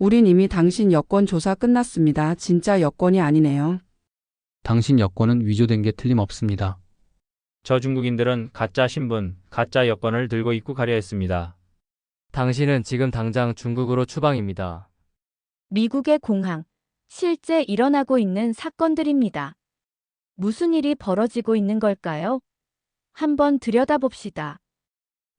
우린 이미 당신 여권 조사 끝났습니다. 진짜 여권이 아니네요. 당신 여권은 위조된 게 틀림없습니다. 저 중국인들은 가짜 신분, 가짜 여권을 들고 입국하려 했습니다. 당신은 지금 당장 중국으로 추방입니다. 미국의 공항. 실제 일어나고 있는 사건들입니다. 무슨 일이 벌어지고 있는 걸까요? 한번 들여다봅시다.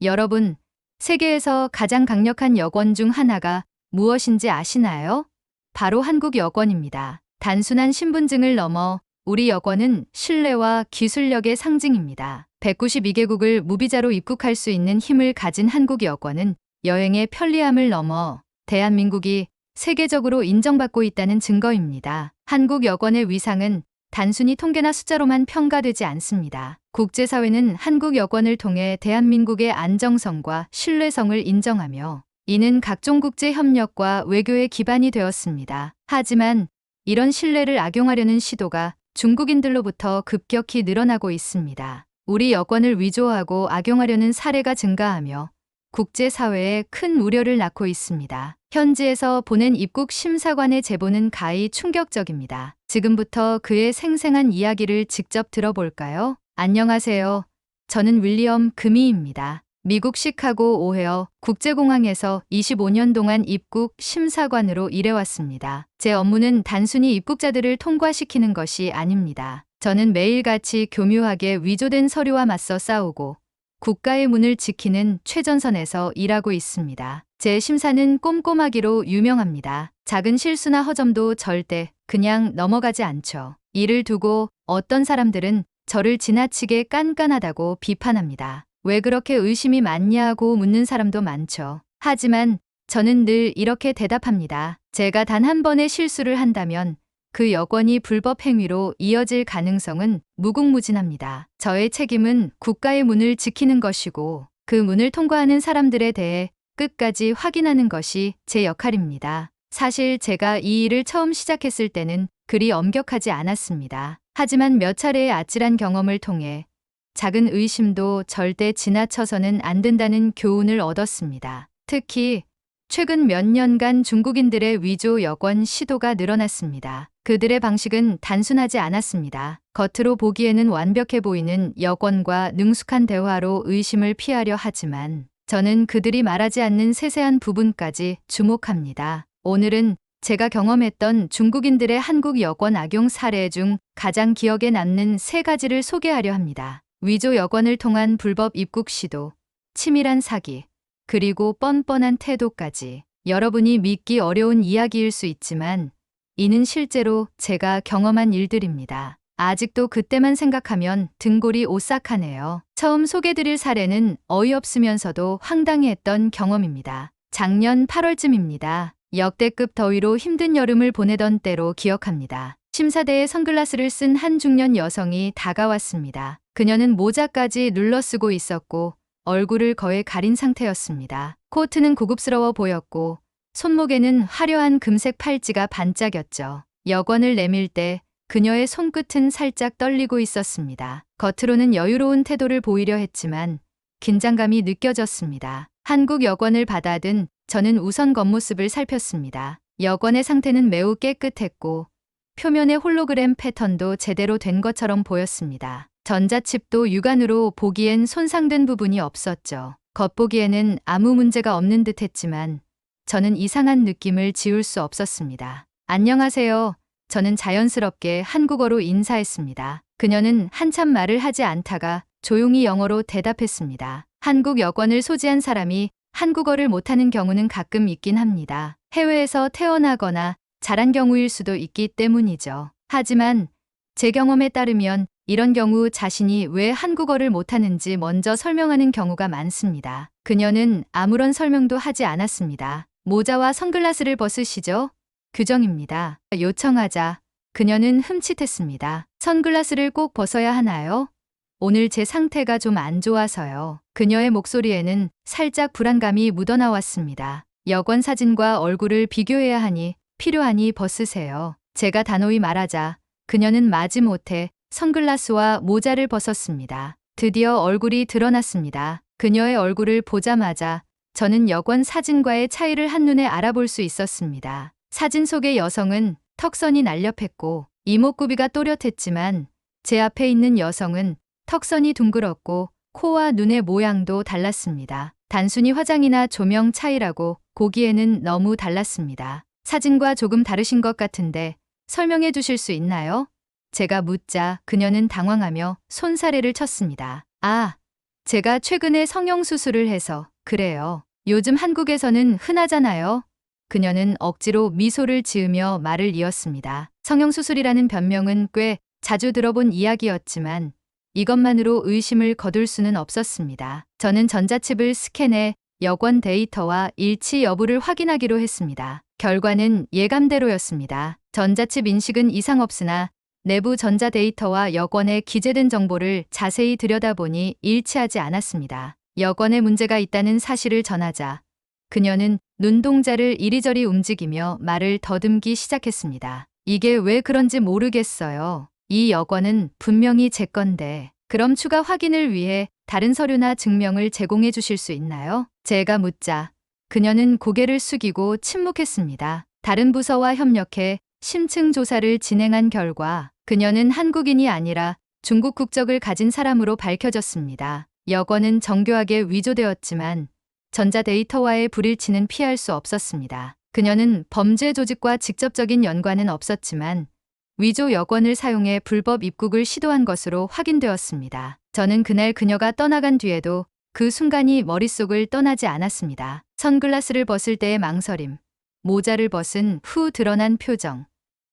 여러분, 세계에서 가장 강력한 여권 중 하나가 무엇인지 아시나요? 바로 한국 여권입니다. 단순한 신분증을 넘어 우리 여권은 신뢰와 기술력의 상징입니다. 192개국을 무비자로 입국할 수 있는 힘을 가진 한국 여권은 여행의 편리함을 넘어 대한민국이 세계적으로 인정받고 있다는 증거입니다. 한국 여권의 위상은 단순히 통계나 숫자로만 평가되지 않습니다. 국제사회는 한국 여권을 통해 대한민국의 안정성과 신뢰성을 인정하며 이는 각종 국제 협력과 외교의 기반이 되었습니다. 하지만 이런 신뢰를 악용하려는 시도가 중국인들로부터 급격히 늘어나고 있습니다. 우리 여권을 위조하고 악용하려는 사례가 증가하며 국제사회에 큰 우려를 낳고 있습니다. 현지에서 보낸 입국 심사관의 제보는 가히 충격적입니다. 지금부터 그의 생생한 이야기를 직접 들어볼까요? 안녕하세요. 저는 윌리엄 금이입니다. 미국 시카고 오헤어 국제공항에서 25년 동안 입국 심사관으로 일해왔습니다. 제 업무는 단순히 입국자들을 통과시키는 것이 아닙니다. 저는 매일같이 교묘하게 위조된 서류와 맞서 싸우고 국가의 문을 지키는 최전선에서 일하고 있습니다. 제 심사는 꼼꼼하기로 유명합니다. 작은 실수나 허점도 절대 그냥 넘어가지 않죠. 이를 두고 어떤 사람들은 저를 지나치게 깐깐하다고 비판합니다. 왜 그렇게 의심이 많냐고 묻는 사람도 많죠. 하지만 저는 늘 이렇게 대답합니다. 제가 단 한 번의 실수를 한다면 그 여권이 불법 행위로 이어질 가능성은 무궁무진합니다. 저의 책임은 국가의 문을 지키는 것이고 그 문을 통과하는 사람들에 대해 끝까지 확인하는 것이 제 역할입니다. 사실 제가 이 일을 처음 시작했을 때는 그리 엄격하지 않았습니다. 하지만 몇 차례의 아찔한 경험을 통해 작은 의심도 절대 지나쳐서는 안 된다는 교훈을 얻었습니다. 특히 최근 몇 년간 중국인들의 위조 여권 시도가 늘어났습니다. 그들의 방식은 단순하지 않았습니다. 겉으로 보기에는 완벽해 보이는 여권과 능숙한 대화로 의심을 피하려 하지만 저는 그들이 말하지 않는 세세한 부분까지 주목합니다. 오늘은 제가 경험했던 중국인들의 한국 여권 악용 사례 중 가장 기억에 남는 3가지를 소개하려 합니다. 위조 여권을 통한 불법 입국 시도, 치밀한 사기, 그리고 뻔뻔한 태도까지. 여러분이 믿기 어려운 이야기일 수 있지만 이는 실제로 제가 경험한 일들입니다. 아직도 그때만 생각하면 등골이 오싹하네요. 처음 소개드릴 사례는 어이없으면서도 황당했던 경험입니다. 작년 8월쯤입니다. 역대급 더위로 힘든 여름을 보내던 때로 기억합니다. 심사대에 선글라스를 쓴 한 중년 여성이 다가왔습니다. 그녀는 모자까지 눌러쓰고 있었고 얼굴을 거의 가린 상태였습니다. 코트는 고급스러워 보였고 손목에는 화려한 금색 팔찌가 반짝였죠. 여권을 내밀 때 그녀의 손끝은 살짝 떨리고 있었습니다. 겉으로는 여유로운 태도를 보이려 했지만 긴장감이 느껴졌습니다. 한국 여권을 받아든 저는 우선 겉모습을 살폈습니다. 여권의 상태는 매우 깨끗했고 표면의 홀로그램 패턴도 제대로 된 것처럼 보였습니다. 전자칩도 육안으로 보기엔 손상된 부분이 없었죠. 겉보기에는 아무 문제가 없는 듯 했지만 저는 이상한 느낌을 지울 수 없었습니다. 안녕하세요. 저는 자연스럽게 한국어로 인사했습니다. 그녀는 한참 말을 하지 않다가 조용히 영어로 대답했습니다. 한국 여권을 소지한 사람이 한국어를 못하는 경우는 가끔 있긴 합니다. 해외에서 태어나거나 자란 경우일 수도 있기 때문이죠. 하지만 제 경험에 따르면 이런 경우 자신이 왜 한국어를 못하는지 먼저 설명하는 경우가 많습니다. 그녀는 아무런 설명도 하지 않았습니다. 모자와 선글라스를 벗으시죠? 규정입니다. 요청하자 그녀는 흠칫했습니다. 선글라스를 꼭 벗어야 하나요? 오늘 제 상태가 좀 안 좋아서요. 그녀의 목소리에는 살짝 불안감이 묻어나왔습니다. 여권 사진과 얼굴을 비교해야 하니 필요하니 벗으세요. 제가 단호히 말하자 그녀는 마지못해 선글라스와 모자를 벗었습니다. 드디어 얼굴이 드러났습니다. 그녀의 얼굴을 보자마자 저는 여권 사진과의 차이를 한눈에 알아볼 수 있었습니다. 사진 속의 여성은 턱선이 날렵했고 이목구비가 또렷했지만 제 앞에 있는 여성은 턱선이 둥그렇고 코와 눈의 모양도 달랐습니다. 단순히 화장이나 조명 차이라고 보기에는 너무 달랐습니다. 사진과 조금 다르신 것 같은데 설명해 주실 수 있나요? 제가 묻자 그녀는 당황하며 손사래를 쳤습니다. 아, 제가 최근에 성형수술을 해서 그래요. 요즘 한국에서는 흔하잖아요. 그녀는 억지로 미소를 지으며 말을 이었습니다. 성형수술이라는 변명은 꽤 자주 들어본 이야기였지만 이것만으로 의심을 거둘 수는 없었습니다. 저는 전자칩을 스캔해 여권 데이터와 일치 여부를 확인하기로 했습니다. 결과는 예감대로였습니다. 전자칩 인식은 이상 없으나 내부 전자 데이터와 여권에 기재된 정보를 자세히 들여다보니 일치하지 않았습니다. 여권에 문제가 있다는 사실을 전하자 그녀는 눈동자를 이리저리 움직이며 말을 더듬기 시작했습니다. 이게 왜 그런지 모르겠어요. 이 여권은 분명히 제 건데 그럼 추가 확인을 위해 다른 서류나 증명을 제공해 주실 수 있나요? 제가 묻자 그녀는 고개를 숙이고 침묵했습니다. 다른 부서와 협력해 심층 조사를 진행한 결과 그녀는 한국인이 아니라 중국 국적을 가진 사람으로 밝혀졌습니다. 여권은 정교하게 위조되었지만 전자데이터와의 불일치는 피할 수 없었습니다. 그녀는 범죄 조직과 직접적인 연관은 없었지만 위조 여권을 사용해 불법 입국을 시도한 것으로 확인되었습니다. 저는 그날 그녀가 떠나간 뒤에도 그 순간이 머릿속을 떠나지 않았습니다. 선글라스를 벗을 때의 망설임, 모자를 벗은 후 드러난 표정,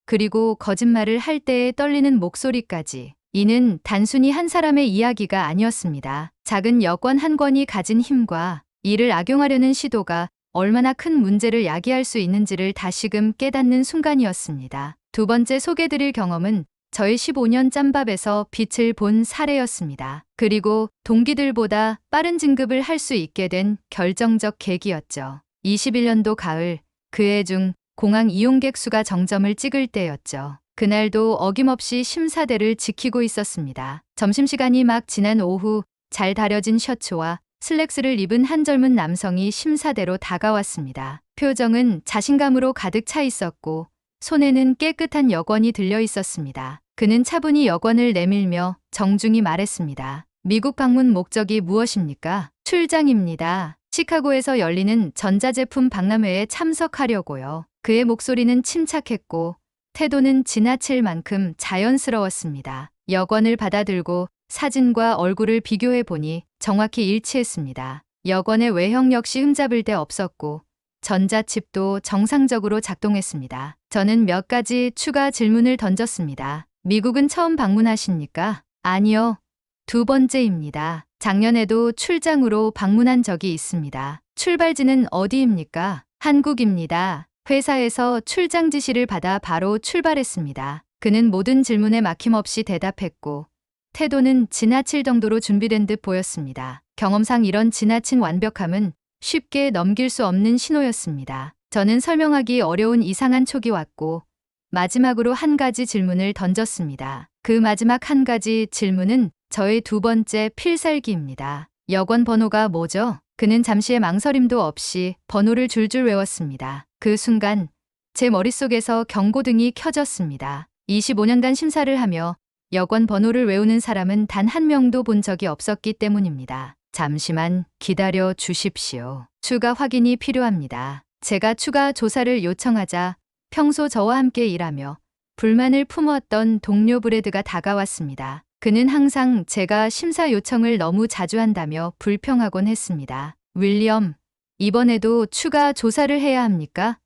그리고 거짓말을 할 때의 떨리는 목소리까지. 이는 단순히 한 사람의 이야기가 아니었습니다. 작은 여권 한 권이 가진 힘과 이를 악용하려는 시도가 얼마나 큰 문제를 야기할 수 있는지를 다시금 깨닫는 순간이었습니다. 두 번째 소개드릴 경험은 저의 15년 짬밥에서 빛을 본 사례였습니다. 그리고 동기들보다 빠른 진급을 할 수 있게 된 결정적 계기였죠. 21년도 가을, 그 해 중 공항 이용객 수가 정점을 찍을 때였죠. 그날도 어김없이 심사대를 지키고 있었습니다. 점심시간이 막 지난 오후 잘 다려진 셔츠와 슬랙스를 입은 한 젊은 남성이 심사대로 다가왔습니다. 표정은 자신감으로 가득 차 있었고 손에는 깨끗한 여권이 들려 있었습니다. 그는 차분히 여권을 내밀며 정중히 말했습니다. 미국 방문 목적이 무엇입니까? 출장입니다. 시카고에서 열리는 전자제품 박람회에 참석하려고요. 그의 목소리는 침착했고 태도는 지나칠 만큼 자연스러웠습니다. 여권을 받아들고 사진과 얼굴을 비교해 보니 정확히 일치했습니다. 여권의 외형 역시 흠잡을 데 없었고 전자칩도 정상적으로 작동했습니다. 저는 몇 가지 추가 질문을 던졌습니다. 미국은 처음 방문하십니까? 아니요. 두 번째입니다. 작년에도 출장으로 방문한 적이 있습니다. 출발지는 어디입니까? 한국입니다. 회사에서 출장 지시를 받아 바로 출발했습니다. 그는 모든 질문에 막힘없이 대답했고 태도는 지나칠 정도로 준비된 듯 보였습니다. 경험상 이런 지나친 완벽함은 쉽게 넘길 수 없는 신호였습니다. 저는 설명하기 어려운 이상한 촉이 왔고 마지막으로 한 가지 질문을 던졌습니다. 그 마지막 한 가지 질문은 저의 두 번째 필살기입니다. 여권 번호가 뭐죠? 그는 잠시의 망설임도 없이 번호를 줄줄 외웠습니다. 그 순간 제 머릿속에서 경고등이 켜졌습니다. 25년간 심사를 하며 여권 번호를 외우는 사람은 단 한 명도 본 적이 없었기 때문입니다. 잠시만 기다려 주십시오. 추가 확인이 필요합니다. 제가 추가 조사를 요청하자 평소 저와 함께 일하며 불만을 품었던 동료 브래드가 다가왔습니다. 그는 항상 제가 심사 요청을 너무 자주 한다며 불평하곤 했습니다. 윌리엄, 이번에도 추가 조사를 해야 합니까?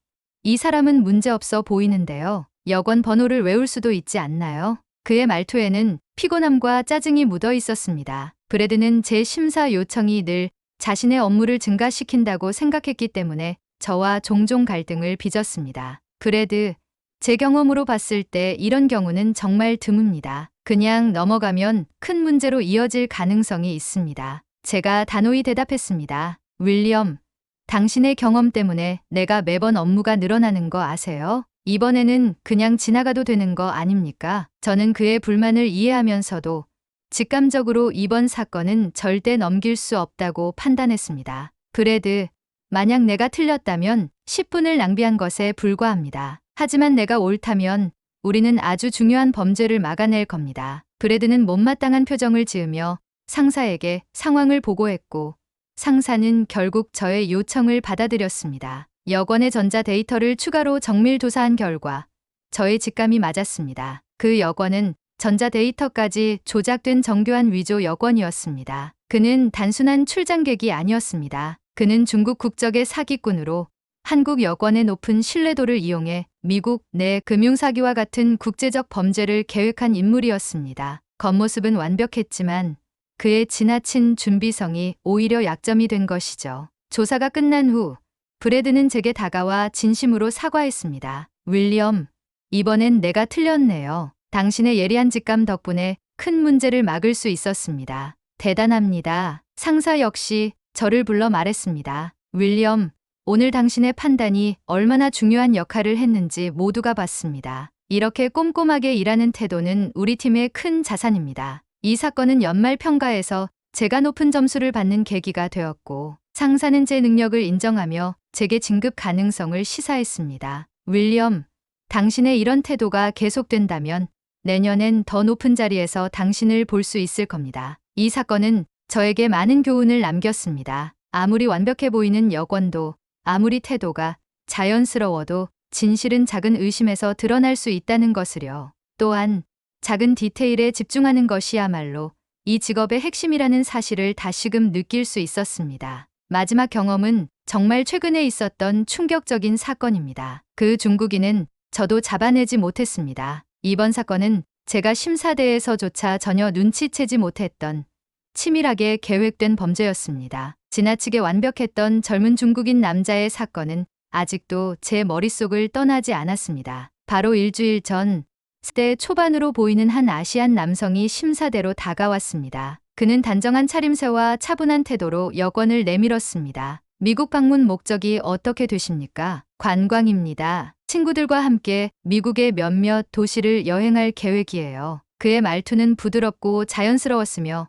이 사람은 문제없어 보이는데요. 여권 번호를 외울 수도 있지 않나요? 그의 말투에는 피곤함과 짜증이 묻어 있었습니다. 브래드는 제 심사 요청이 늘 자신의 업무를 증가시킨다고 생각했기 때문에 저와 종종 갈등을 빚었습니다. 브래드, 제 경험으로 봤을 때 이런 경우는 정말 드뭅니다. 그냥 넘어가면 큰 문제로 이어질 가능성이 있습니다. 제가 단호히 대답했습니다. 윌리엄, 당신의 경험 때문에 내가 매번 업무가 늘어나는 거 아세요? 이번에는 그냥 지나가도 되는 거 아닙니까? 저는 그의 불만을 이해하면서도 직감적으로 이번 사건은 절대 넘길 수 없다고 판단했습니다. 브래드, 만약 내가 틀렸다면 10분을 낭비한 것에 불과합니다. 하지만 내가 옳다면 우리는 아주 중요한 범죄를 막아낼 겁니다. 브래드는 못마땅한 표정을 지으며 상사에게 상황을 보고했고 상사는 결국 저의 요청을 받아들였습니다. 여권의 전자 데이터를 추가로 정밀 조사한 결과 저의 직감이 맞았습니다. 그 여권은 전자 데이터까지 조작된 정교한 위조 여권이었습니다. 그는 단순한 출장객이 아니었습니다. 그는 중국 국적의 사기꾼으로 한국 여권의 높은 신뢰도를 이용해 미국 내 금융사기와 같은 국제적 범죄를 계획한 인물이었습니다. 겉모습은 완벽했지만 그의 지나친 준비성이 오히려 약점이 된 것이죠. 조사가 끝난 후 브래드는 제게 다가와 진심으로 사과했습니다. 윌리엄, 이번엔 내가 틀렸네요. 당신의 예리한 직감 덕분에 큰 문제를 막을 수 있었습니다. 대단합니다. 상사 역시 저를 불러 말했습니다. 윌리엄, 오늘 당신의 판단이 얼마나 중요한 역할을 했는지 모두가 봤습니다. 이렇게 꼼꼼하게 일하는 태도는 우리 팀의 큰 자산입니다. 이 사건은 연말 평가에서 제가 높은 점수를 받는 계기가 되었고 상사는 제 능력을 인정하며 제게 진급 가능성을 시사했습니다. 윌리엄, 당신의 이런 태도가 계속된다면 내년엔 더 높은 자리에서 당신을 볼 수 있을 겁니다. 이 사건은 저에게 많은 교훈을 남겼습니다. 아무리 완벽해 보이는 여권도 아무리 태도가 자연스러워도 진실은 작은 의심에서 드러날 수 있다는 것을요. 또한 작은 디테일에 집중하는 것이야말로 이 직업의 핵심이라는 사실을 다시금 느낄 수 있었습니다. 마지막 경험은 정말 최근에 있었던 충격적인 사건입니다. 그 중국인은 저도 잡아내지 못했습니다. 이번 사건은 제가 심사대에서조차 전혀 눈치채지 못했던 치밀하게 계획된 범죄였습니다. 지나치게 완벽했던 젊은 중국인 남자의 사건은 아직도 제 머릿속을 떠나지 않았습니다. 바로 일주일 전 10대 초반으로 보이는 한 아시안 남성이 심사대로 다가왔습니다. 그는 단정한 차림새와 차분한 태도로 여권을 내밀었습니다. 미국 방문 목적이 어떻게 되십니까? 관광입니다. 친구들과 함께 미국의 몇몇 도시를 여행할 계획이에요. 그의 말투는 부드럽고 자연스러웠으며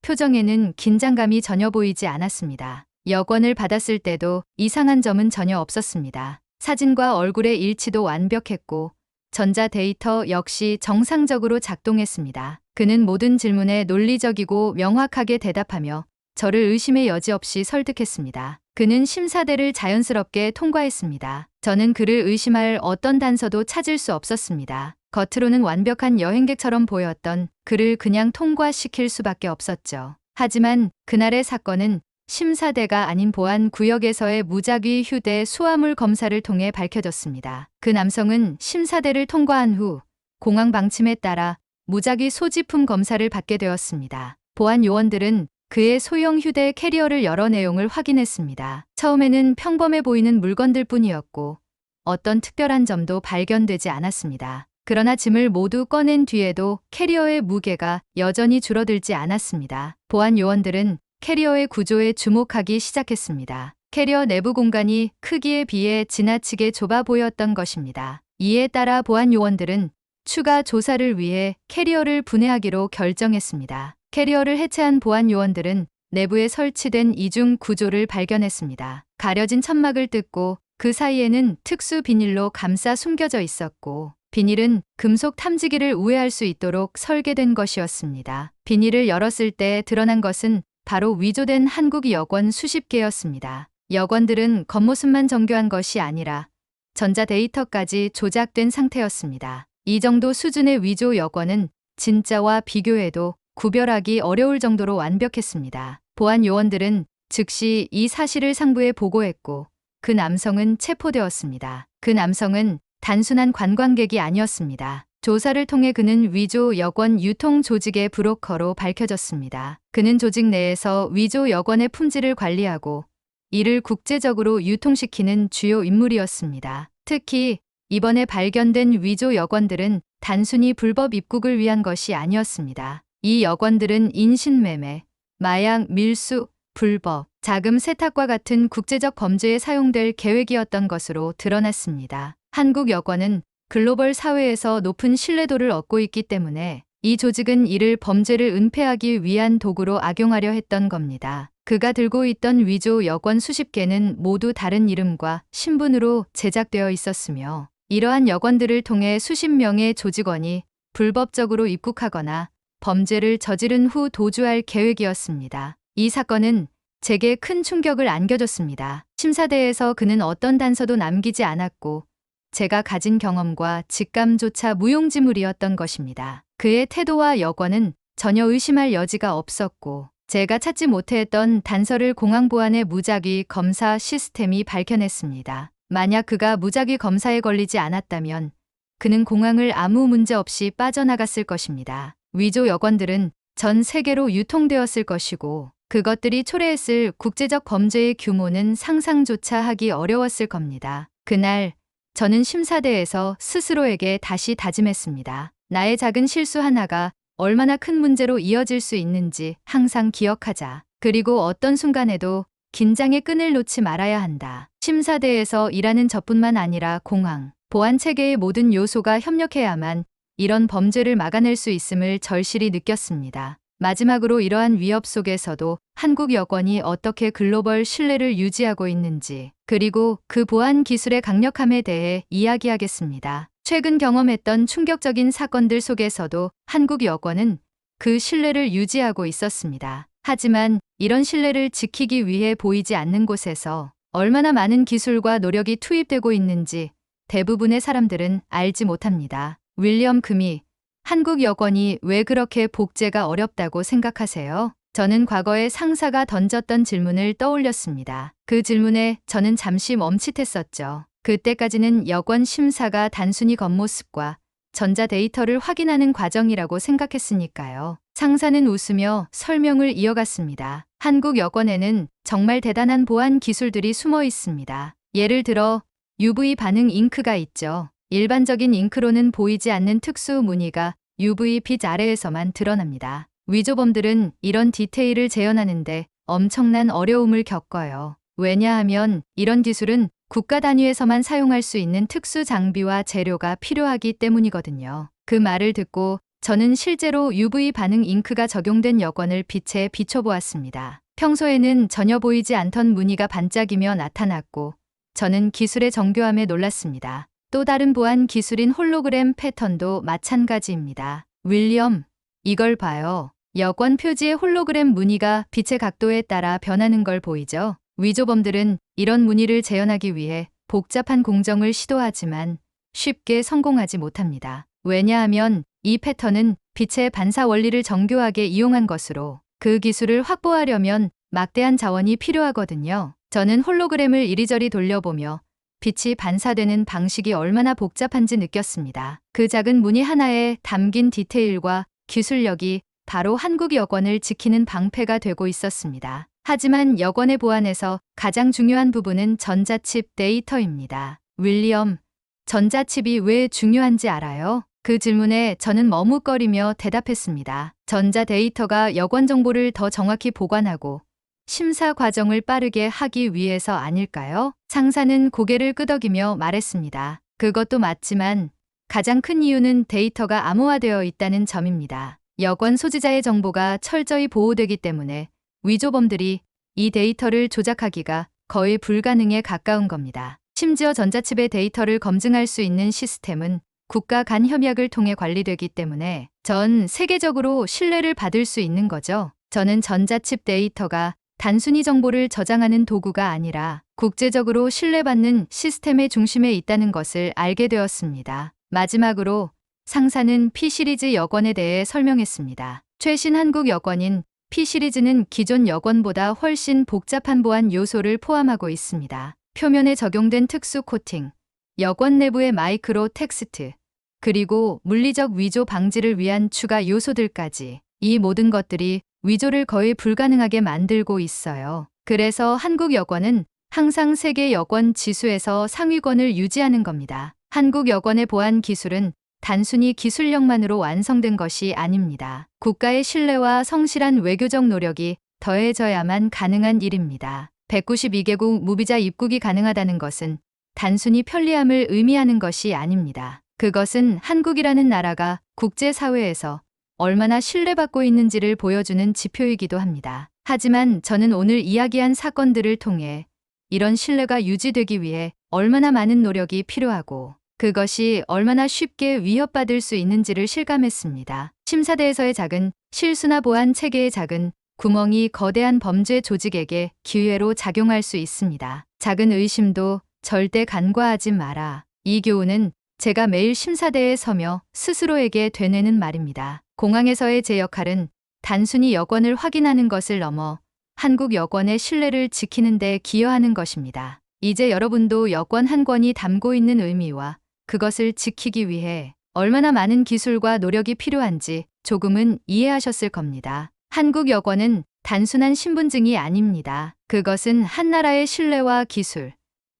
표정에는 긴장감이 전혀 보이지 않았습니다. 여권을 받았을 때도 이상한 점은 전혀 없었습니다. 사진과 얼굴의 일치도 완벽했고 전자 데이터 역시 정상적으로 작동했습니다. 그는 모든 질문에 논리적이고 명확하게 대답하며 저를 의심의 여지 없이 설득했습니다. 그는 심사대를 자연스럽게 통과했습니다. 저는 그를 의심할 어떤 단서도 찾을 수 없었습니다. 겉으로는 완벽한 여행객처럼 보였던 그를 그냥 통과시킬 수밖에 없었죠. 하지만 그날의 사건은 심사대가 아닌 보안 구역에서의 무작위 휴대 수화물 검사를 통해 밝혀졌습니다. 그 남성은 심사대를 통과한 후 공항 방침에 따라 무작위 소지품 검사를 받게 되었습니다. 보안 요원들은 그의 소형 휴대 캐리어를 열어 내용을 확인했습니다. 처음에는 평범해 보이는 물건들 뿐이었고 어떤 특별한 점도 발견되지 않았습니다. 그러나 짐을 모두 꺼낸 뒤에도 캐리어의 무게가 여전히 줄어들지 않았습니다. 보안 요원들은 캐리어의 구조에 주목하기 시작했습니다. 캐리어 내부 공간이 크기에 비해 지나치게 좁아 보였던 것입니다. 이에 따라 보안 요원들은 추가 조사를 위해 캐리어를 분해하기로 결정했습니다. 캐리어를 해체한 보안 요원들은 내부에 설치된 이중 구조를 발견했습니다. 가려진 천막을 뜯고 그 사이에는 특수 비닐로 감싸 숨겨져 있었고 비닐은 금속 탐지기를 우회할 수 있도록 설계된 것이었습니다. 비닐을 열었을 때 드러난 것은 바로 위조된 한국 여권 수십 개였습니다. 여권들은 겉모습만 정교한 것이 아니라 전자 데이터까지 조작된 상태였습니다. 이 정도 수준의 위조 여권은 진짜와 비교해도 구별하기 어려울 정도로 완벽했습니다. 보안 요원들은 즉시 이 사실을 상부에 보고했고 그 남성은 체포되었습니다. 그 남성은 단순한 관광객이 아니었습니다. 조사를 통해 그는 위조 여권 유통 조직의 브로커로 밝혀졌습니다. 그는 조직 내에서 위조 여권의 품질을 관리하고 이를 국제적으로 유통시키는 주요 인물이었습니다. 특히 이번에 발견된 위조 여권들은 단순히 불법 입국을 위한 것이 아니었습니다. 이 여권들은 인신매매, 마약 밀수, 불법, 자금 세탁과 같은 국제적 범죄에 사용될 계획이었던 것으로 드러났습니다. 한국 여권은 글로벌 사회에서 높은 신뢰도를 얻고 있기 때문에 이 조직은 이를 범죄를 은폐하기 위한 도구로 악용하려 했던 겁니다. 그가 들고 있던 위조 여권 수십 개는 모두 다른 이름과 신분으로 제작되어 있었으며 이러한 여권들을 통해 수십 명의 조직원이 불법적으로 입국하거나 범죄를 저지른 후 도주할 계획이었습니다. 이 사건은 제게 큰 충격을 안겨줬습니다. 심사대에서 그는 어떤 단서도 남기지 않았고 제가 가진 경험과 직감조차 무용지물이었던 것입니다. 그의 태도와 여권은 전혀 의심할 여지가 없었고 제가 찾지 못했던 단서를 공항보안의 무작위 검사 시스템이 밝혀냈습니다. 만약 그가 무작위 검사에 걸리지 않았다면 그는 공항을 아무 문제 없이 빠져나갔을 것입니다. 위조 여권들은 전 세계로 유통되었을 것이고 그것들이 초래했을 국제적 범죄의 규모는 상상조차 하기 어려웠을 겁니다. 그날 저는 심사대에서 스스로에게 다시 다짐했습니다. 나의 작은 실수 하나가 얼마나 큰 문제로 이어질 수 있는지 항상 기억하자. 그리고 어떤 순간에도 긴장의 끈을 놓지 말아야 한다. 심사대에서 일하는 저뿐만 아니라 공항, 보안 체계의 모든 요소가 협력해야만 이런 범죄를 막아낼 수 있음을 절실히 느꼈습니다. 마지막으로 이러한 위협 속에서도 한국 여권이 어떻게 글로벌 신뢰를 유지하고 있는지, 그리고 그 보안 기술의 강력함에 대해 이야기하겠습니다. 최근 경험했던 충격적인 사건들 속에서도 한국 여권은 그 신뢰를 유지하고 있었습니다. 하지만 이런 신뢰를 지키기 위해 보이지 않는 곳에서 얼마나 많은 기술과 노력이 투입되고 있는지 대부분의 사람들은 알지 못합니다. 윌리엄 금이 한국 여권이 왜 그렇게 복제가 어렵다고 생각하세요? 저는 과거에 상사가 던졌던 질문을 떠올렸습니다. 그 질문에 저는 잠시 멈칫했었죠. 그때까지는 여권 심사가 단순히 겉모습과 전자 데이터를 확인하는 과정이라고 생각했으니까요. 상사는 웃으며 설명을 이어갔습니다. 한국 여권에는 정말 대단한 보안 기술들이 숨어 있습니다. 예를 들어 UV 반응 잉크가 있죠. 일반적인 잉크로는 보이지 않는 특수 무늬가 UV 빛 아래에서만 드러납니다. 위조범들은 이런 디테일을 재현하는데 엄청난 어려움을 겪어요. 왜냐하면 이런 기술은 국가 단위에서만 사용할 수 있는 특수 장비와 재료가 필요하기 때문이거든요. 그 말을 듣고 저는 실제로 UV 반응 잉크가 적용된 여권을 빛에 비춰보았습니다. 평소에는 전혀 보이지 않던 무늬가 반짝이며 나타났고 저는 기술의 정교함에 놀랐습니다. 또 다른 보안 기술인 홀로그램 패턴도 마찬가지입니다. 윌리엄, 이걸 봐요. 여권 표지의 홀로그램 무늬가 빛의 각도에 따라 변하는 걸 보이죠? 위조범들은 이런 무늬를 재현하기 위해 복잡한 공정을 시도하지만 쉽게 성공하지 못합니다. 왜냐하면 이 패턴은 빛의 반사 원리를 정교하게 이용한 것으로 그 기술을 확보하려면 막대한 자원이 필요하거든요. 저는 홀로그램을 이리저리 돌려보며 빛이 반사되는 방식이 얼마나 복잡한지 느꼈습니다. 그 작은 무늬 하나에 담긴 디테일과 기술력이 바로 한국 여권을 지키는 방패가 되고 있었습니다. 하지만 여권의 보안에서 가장 중요한 부분은 전자칩 데이터입니다. 윌리엄, 전자칩이 왜 중요한지 알아요? 그 질문에 저는 머뭇거리며 대답했습니다. 전자 데이터가 여권 정보를 더 정확히 보관하고 심사 과정을 빠르게 하기 위해서 아닐까요? 상사는 고개를 끄덕이며 말했습니다. 그것도 맞지만 가장 큰 이유는 데이터가 암호화되어 있다는 점입니다. 여권 소지자의 정보가 철저히 보호되기 때문에 위조범들이 이 데이터를 조작하기가 거의 불가능에 가까운 겁니다. 심지어 전자칩의 데이터를 검증할 수 있는 시스템은 국가 간 협약을 통해 관리되기 때문에 전 세계적으로 신뢰를 받을 수 있는 거죠. 저는 전자칩 데이터가 단순히 정보를 저장하는 도구가 아니라 국제적으로 신뢰받는 시스템의 중심에 있다는 것을 알게 되었습니다. 마지막으로 상사는 P-시리즈 여권에 대해 설명했습니다. 최신 한국 여권인 P-시리즈는 기존 여권보다 훨씬 복잡한 보안 요소를 포함하고 있습니다. 표면에 적용된 특수 코팅, 여권 내부의 마이크로 텍스트, 그리고 물리적 위조 방지를 위한 추가 요소들까지 이 모든 것들이 위조를 거의 불가능하게 만들고 있어요. 그래서 한국 여권은 항상 세계 여권 지수에서 상위권을 유지하는 겁니다. 한국 여권의 보안 기술은 단순히 기술력만으로 완성된 것이 아닙니다. 국가의 신뢰와 성실한 외교적 노력이 더해져야만 가능한 일입니다. 192개국 무비자 입국이 가능하다는 것은 단순히 편리함을 의미하는 것이 아닙니다. 그것은 한국이라는 나라가 국제사회에서 얼마나 신뢰받고 있는지를 보여주는 지표이기도 합니다. 하지만 저는 오늘 이야기한 사건들을 통해 이런 신뢰가 유지되기 위해 얼마나 많은 노력이 필요하고 그것이 얼마나 쉽게 위협받을 수 있는지를 실감했습니다. 심사대에서의 작은 실수나 보안 체계의 작은 구멍이 거대한 범죄 조직에게 기회로 작용할 수 있습니다. 작은 의심도 절대 간과하지 마라. 이 교훈은 제가 매일 심사대에 서며 스스로에게 되뇌는 말입니다. 공항에서의 제 역할은 단순히 여권을 확인하는 것을 넘어 한국 여권의 신뢰를 지키는 데 기여하는 것입니다. 이제 여러분도 여권 한 권이 담고 있는 의미와 그것을 지키기 위해 얼마나 많은 기술과 노력이 필요한지 조금은 이해하셨을 겁니다. 한국 여권은 단순한 신분증이 아닙니다. 그것은 한 나라의 신뢰와 기술,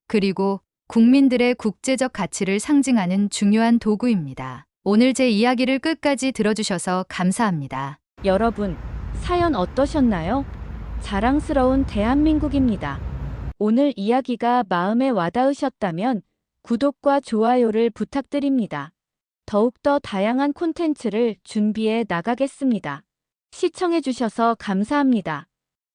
그리고 국민들의 국제적 가치를 상징하는 중요한 도구입니다. 오늘 제 이야기를 끝까지 들어주셔서 감사합니다. 여러분, 사연 어떠셨나요? 자랑스러운 대한민국입니다. 오늘 이야기가 마음에 와닿으셨다면 구독과 좋아요를 부탁드립니다. 더욱더 다양한 콘텐츠를 준비해 나가겠습니다. 시청해주셔서 감사합니다.